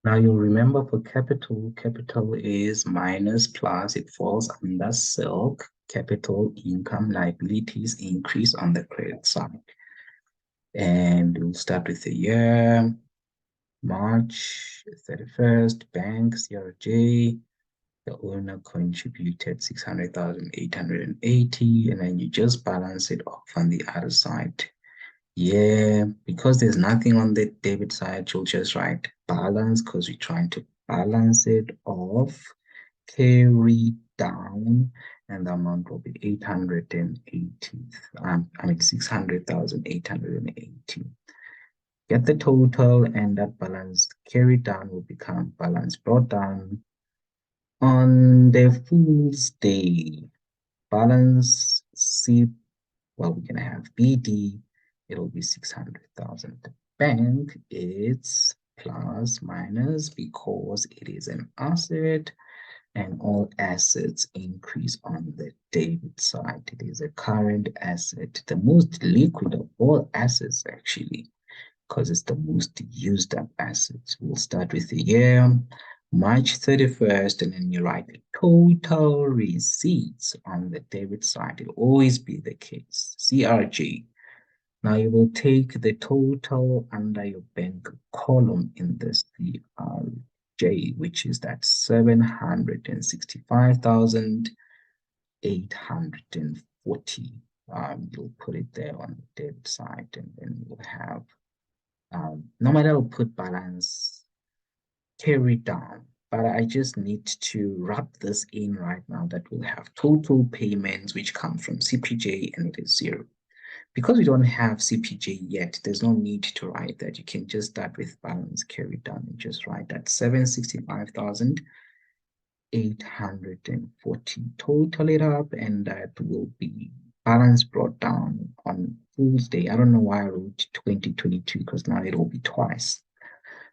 Now you'll remember for capital, capital is minus plus, it falls under silk. Capital income liabilities increase on the credit side. And we'll start with the year, March 31st, bank, CRJ, the owner contributed 600,880, and then you just balance it off on the other side. Yeah, because there's nothing on the debit side, you'll just write balance because we're trying to balance it off, carry down, and the amount will be 880. I mean 600,880. Get the total, and that balance carried down will become balance brought down on the fool's day. Balance C, well, we're gonna have BD, it'll be 600,000. The bank, it's plus minus because it is an asset and all assets increase on the debit side. It is a current asset, the most liquid of all assets actually, because it's the most used up assets. We'll start with the year, March 31st, and then you write the total receipts on the debit side. It'll always be the case. CRG. Now you will take the total under your bank column in the CRJ, which is that 765,840. You'll put it there on the debit side, and then you'll have normally I'll put balance carry down, but I just need to wrap this in right now that we'll have total payments which come from CPJ and it is 0. Because we don't have CPJ yet, there's no need to write that. You can just start with balance carry down and just write that 765,840. Total it up, and that will be balance brought down on Fool's Day. I don't know why I wrote 2022 because now it will be twice.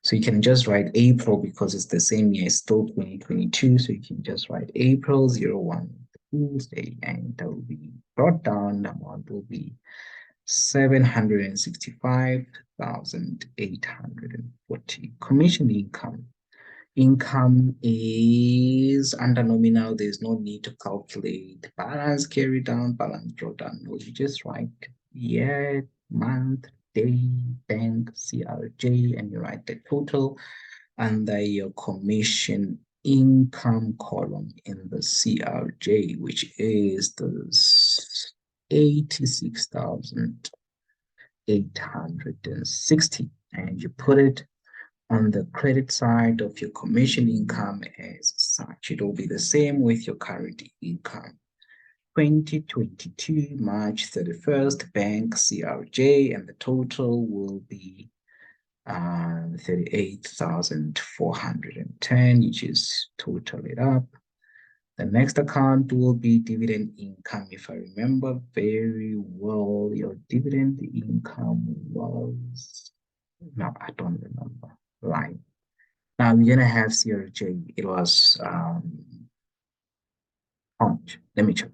So you can just write April because it's the same year, it's still 2022. So you can just write April 01, Fool's Day, and that will be brought down. The amount will be 765,840. Commission income. Income is under nominal. There's no need to calculate balance carry down, balance draw down. No, you just write year, month, day, bank, CRJ, and you write the total under your commission income column in the CRJ, which is the 86,860, and you put it on the credit side of your commission income as such. It will be the same with your current income. 2022, March 31st, bank CRJ, and the total will be 38,410. You just total it up. The next account will be dividend income. If I remember very well, your dividend income was, no, I don't remember. Right. Now we're gonna have CRJ. It was how much? Let me check.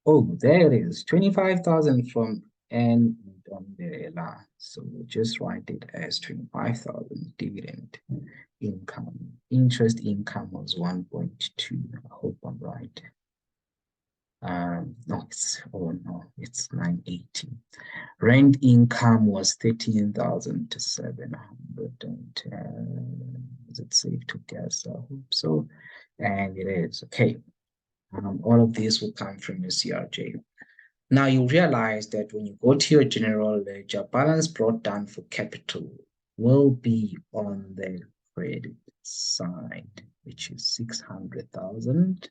Oh, there it is. 25,000 from N umbrella. So we'll just write it as 25,000 dividend income. Interest income was 1.2. I hope I'm right. No, it's, oh no, it's 980. Rent income was 13,700, and is it safe to guess? I hope so. And it is. Okay. All of these will come from your CRJ. Now you realize that when you go to your general ledger, balance brought down for capital will be on the credit side, which is 600,000.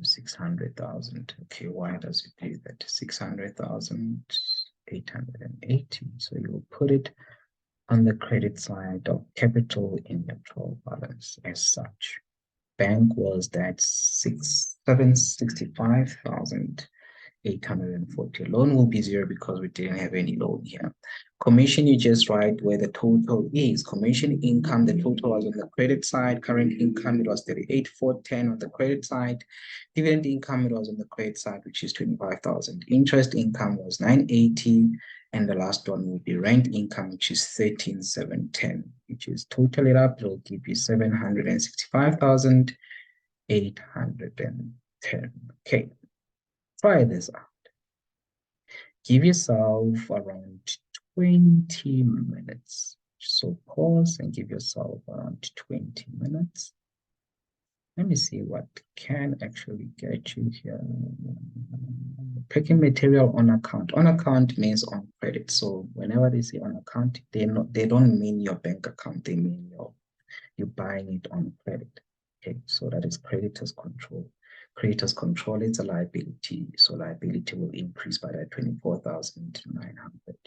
600,000. Okay, why does it do that? 600,880. So you'll put it on the credit side of capital in your trial balance as such. Bank was that 765,000. 840. Loan will be zero because we didn't have any loan here. Commission, you just write where the total is. Commission income, the total was on the credit side. Current income, it was 38,410 on the credit side. Dividend income, it was on the credit side, which is 25,000. Interest income was 980. And the last one will be rent income, which is 13,710, which is total it up, it will give you 765,810. Okay, try this out. Give yourself around 20 minutes. So pause and give yourself around 20 minutes. Let me see what can actually get you here. Picking material on account. On account means on credit. So whenever they say on account, they don't mean your bank account. They mean you're buying it on credit. Okay, so that is creditors control. Creditors control is a liability. So liability will increase by that 24,900.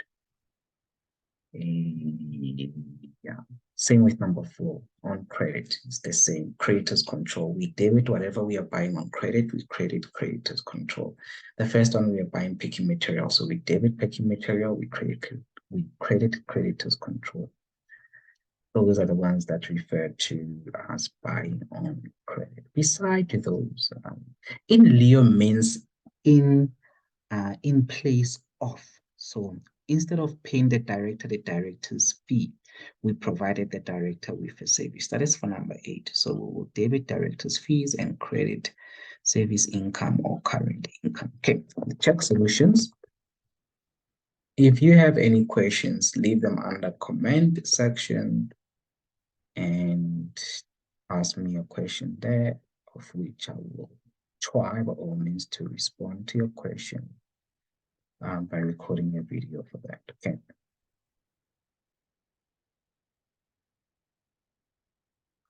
Yeah. Same with number 4 on credit. It's the same. Creditors control. We debit whatever we are buying on credit. We credit creditors control. The first one we are buying packing material. So we debit packing material. We credit creditors control. Those are the ones that refer to as buying on credit. Beside those, in lieu means in place of. So instead of paying the director's fee, we provided the director with a service. That is for number 8. So we will debit director's fees and credit service income or current income. Okay, check solutions. If you have any questions, leave them under comment section and ask me a question there, of which I will try by all means to respond to your question by recording a video for that. Okay.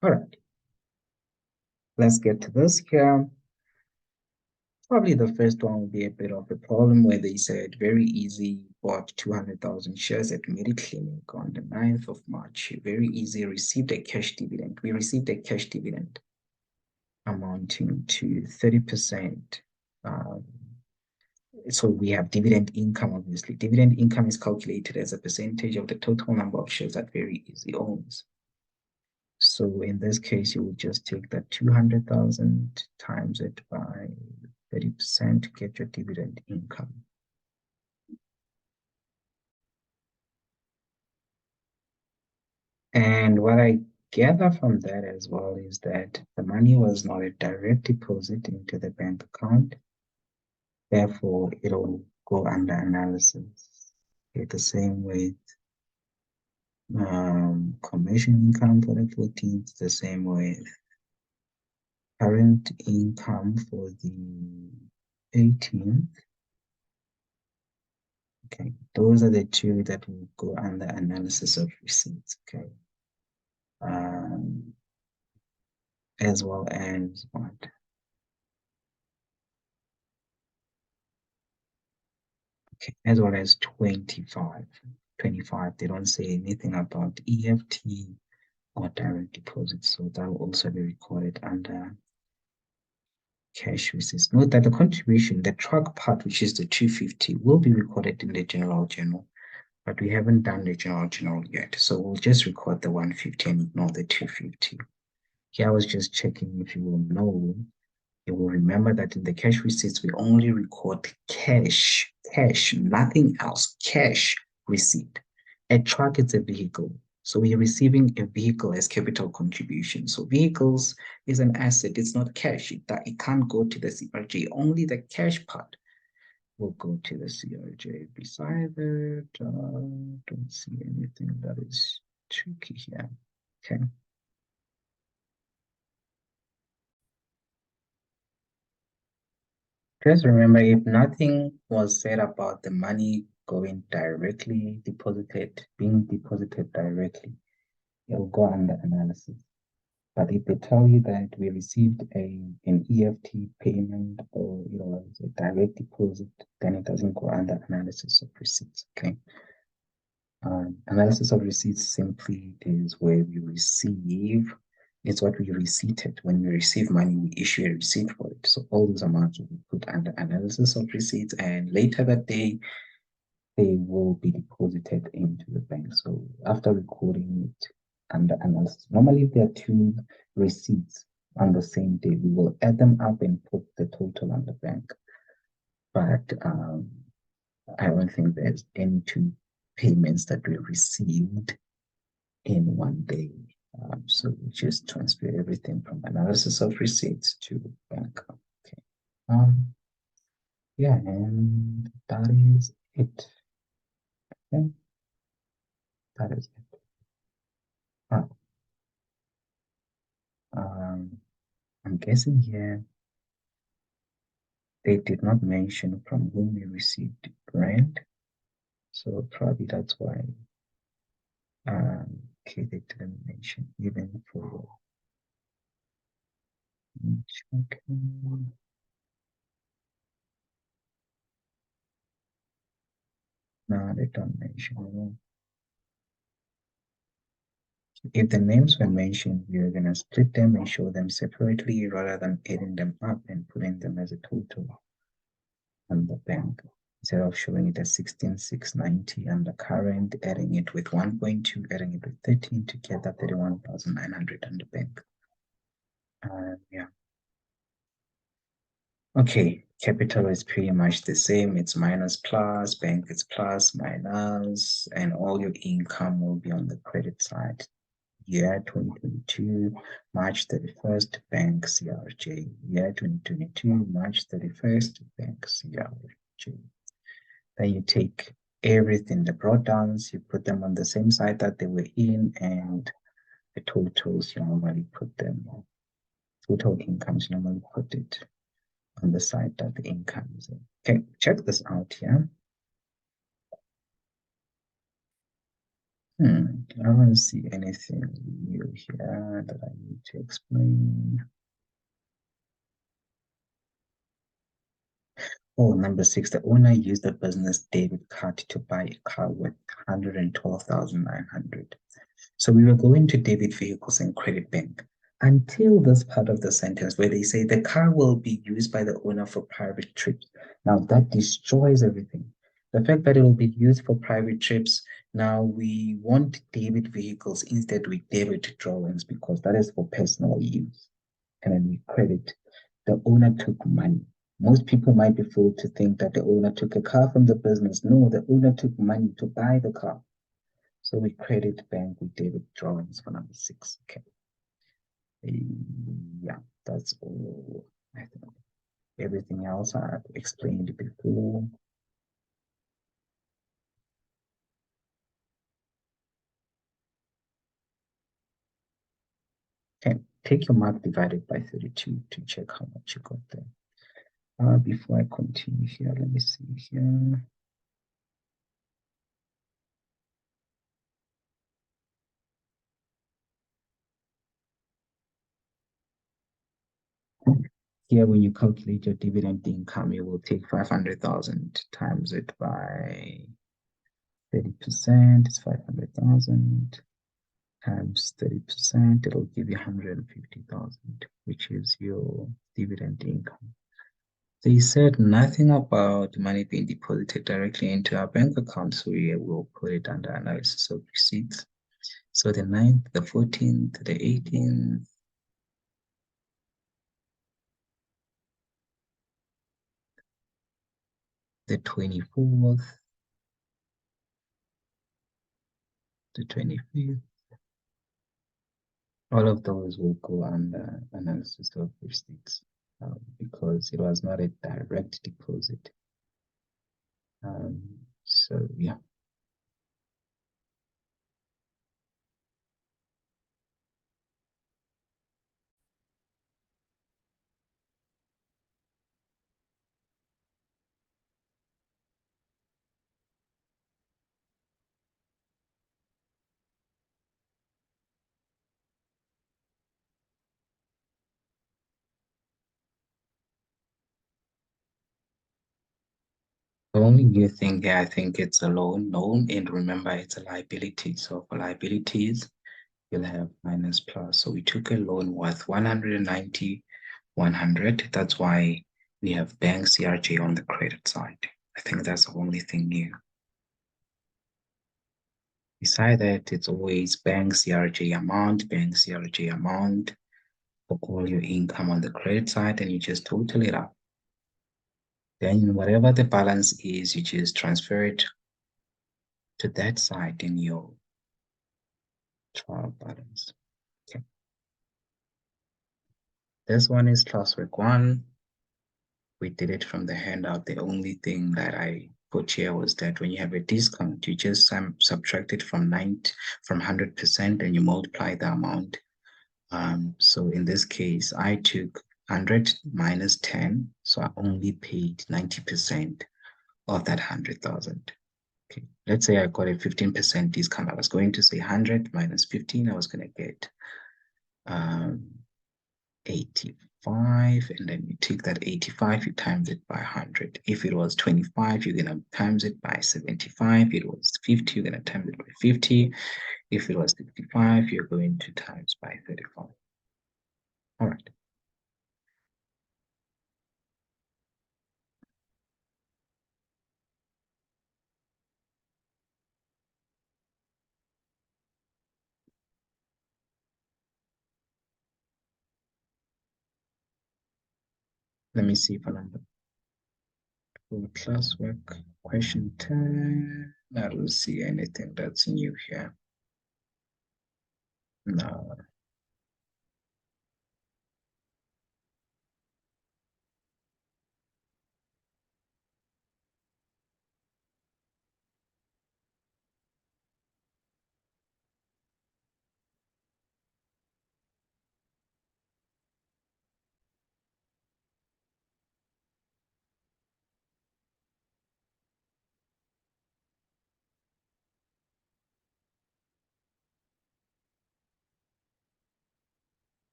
All right. Let's get to this here. Probably the first one will be a bit of a problem where they said very easy, bought 200,000 shares at Mediclinic on the 9th of March. Very easy, received a cash dividend. We received a cash dividend amounting to 30%. So we have dividend income, obviously. Dividend income is calculated as a percentage of the total number of shares that Very Easy owns. So in this case, you will just take that 200,000 times it by 30% to get your dividend income. And what I gather from that as well is that the money was not a direct deposit into the bank account. Therefore, it'll go under analysis. Okay, the same with commission income for the 14th, the same with current income for the 18th. Okay, those are the two that will go under analysis of receipts. Okay, as well as what? Okay, as well as 25. 25, they don't say anything about EFT or direct deposit, so that will also be recorded under cash receipts. Note that the contribution, the truck part, which is the 250, will be recorded in the general journal, but we haven't done the general journal yet. So we'll just record the 150 and ignore the 250. Here I was just checking if you will know. You will remember that in the cash receipts, we only record cash, nothing else, cash receipt. A truck is a vehicle. So we are receiving a vehicle as capital contribution. So vehicles is an asset. It's not cash. It can't go to the CRJ. Only the cash part will go to the CRJ. Besides that, don't see anything that is tricky here. Okay. Just remember, if nothing was said about the money going directly deposited, being deposited directly, it will go under analysis. But if they tell you that we received an EFT payment or a direct deposit, then it doesn't go under analysis of receipts. Okay. Analysis of receipts simply is where we receive It's what we receipted. When we receive money, we issue a receipt for it. So all those amounts will be put under analysis of receipts, and later that day, they will be deposited into the bank. So after recording it under analysis, normally there are two receipts on the same day. We will add them up and put the total on the bank. But I don't think there's any two payments that we received in one day. So we just transfer everything from analysis of receipts to bank. Okay. Um, yeah, and that is it. Okay, that is it. Ah, um, I'm guessing here they did not mention from whom we received grant, so probably that's why. Okay, they didn't mention even for. Okay. No, they don't mention at all. If the names were mentioned, we are going to split them and show them separately rather than adding them up and putting them as a total on the bank. Instead of showing it as 16,690 and the current, adding it with 1.2, adding it with 13 together, 31,900 on the bank. Yeah. Okay, capital is pretty much the same. It's minus plus, bank is plus, minus, and all your income will be on the credit side. Year 2022, March 31st, Bank CRJ. Year 2022, March 31st, Bank CRJ. Then you take everything, the drawdowns, you put them on the same side that they were in, and the totals, you normally put them on. Total incomes, you normally put it on the side that the income is in. Okay, check this out here. I don't see anything new here that I need to explain. Oh, number six, the owner used a business debit card to buy a car worth 112,900. So we will go into debit vehicles and credit bank until this part of the sentence where they say the car will be used by the owner for private trips. Now that destroys everything. The fact that it will be used for private trips, now we want debit vehicles instead with debit drawings because that is for personal use. And then we credit. The owner took money. Most people might be fooled to think that the owner took a car from the business. No, the owner took money to buy the car. So we credit bank with debit drawings for number six. Okay. Yeah, that's all. I think everything else I've explained before. Okay, take your mark divided by 32 to check how much you got there. Before I continue here, let me see here. Here, when you calculate your dividend income, you will take 500,000 times it by 30%. It's 500,000 times 30%. It'll give you 150,000, which is your dividend income. They said nothing about money being deposited directly into our bank account, so we will put it under analysis of receipts. So the 9th, the 14th, the 18th, the 24th, the 25th, all of those will go under analysis of receipts because it was not a direct deposit. So yeah. The only new thing here, I think it's a loan, and remember it's a liability. So for liabilities, you'll have minus plus. So we took a loan worth 190, 100. That's why we have bank CRJ on the credit side. I think that's the only thing new. Beside that, it's always bank CRJ amount, bank CRJ amount for all your income on the credit side, and you just total it up. Then whatever the balance is, you just transfer it to that side in your trial balance. Okay. This one is classwork 1. We did it from the handout. The only thing that I put here was that when you have a discount, you just subtract it from 100% and you multiply the amount. So in this case, I took 100 minus 10, so I only paid 90% of that 100,000. Okay, let's say I got a 15% discount. I was going to say 100 minus 15, I was going to get 85, and then you take that 85, you times it by 100. If it was 25, you're going to times it by 75. If it was 50, you're going to times it by 50. If it was 65, you're going to times by 35. All right. Let me see if I remember. For classwork, question 10. I don't see anything that's new here. No.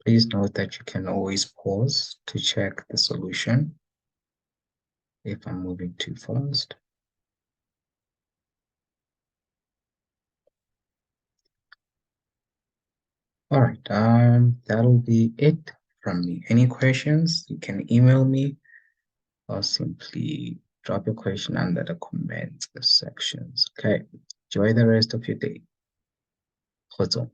Please note that you can always pause to check the solution if I'm moving too fast. All right, that'll be it from me. Any questions, you can email me or simply drop your question under the comments sections. Okay, enjoy the rest of your day. Kgotso.